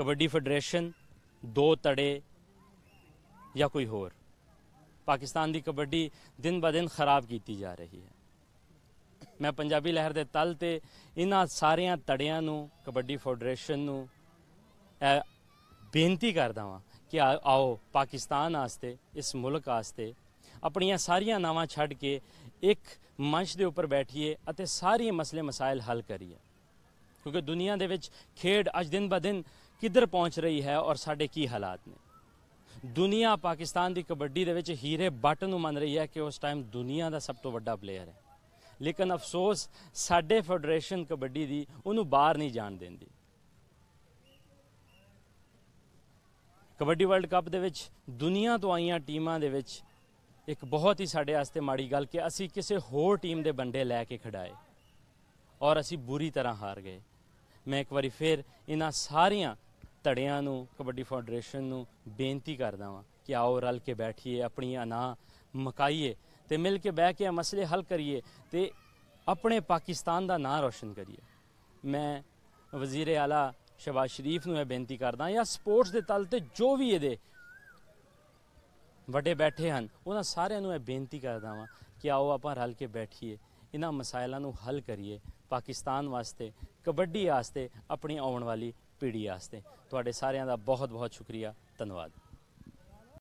Kabaddi federation, दो तड़े या कोई होर, पाकिस्तान की कबड्डी दिन ब दिन खराब की जा रही है। मैं पंजाबी लहर के तल ते इन्हां सारियां तड़ियां नूं कबड्डी फेडरेशन नूं बेनती करदा वां कि आओ पाकिस्तान आस्ते, इस मुल्क आस्ते अपनियां सारियां नावां छड्ड के एक मंच के उपर बैठिए अते सारे मसले मसाइल हल करिए, क्योंकि दुनिया दे विच खेड अज दिन ब दिन किधर पहुँच रही है और साडे की हालात ने। दुनिया पाकिस्तान की कबड्डी दे विच हीरे बट नूं मन रही है कि उस टाइम दुनिया का सब तो वड्डा प्लेयर है, लेकिन अफसोस साडे फेडरेशन कबड्डी दी उन्होंने बाहर नहीं जान देंदी। कबड्डी वर्ल्ड कप दे विच दुनिया तो आईयां टीमां दे विच एक बहुत ही साडे आस्ते माड़ी गल कि असी किसी होर टीम के बंडे लैके खिडाए और असी बुरी तरह हार गए। मैं एक बारी फिर इन्हां सारियां धड़ियां नूं कबड्डी फेडरेशन नूं बेनती करदा वां कि आओ रल के बैठिए, अपनी अनाह मकाइए ते मिल के बह के मसले हल करिए ते अपने पाकिस्तान का नाम रोशन करिए। मैं वज़ीर आला शहबाज शरीफ नूं बेनती करदा या स्पोर्ट्स के तल ते जो भी ये वड्डे बैठे हैं उन्होंने सारिਆਂ ਨੂੰ बेनती करदा वां कि आओ आपां रल के बैठिए, इन्हां मसाइलों नूं हल करिए पाकिस्तान वास्ते, कबड्डी वास्ते, अपनी आने वाली पीढ़ी वास्ते। तुहाडे सारिਆਂ ਦਾ बहुत बहुत शुक्रिया, धन्यवाद।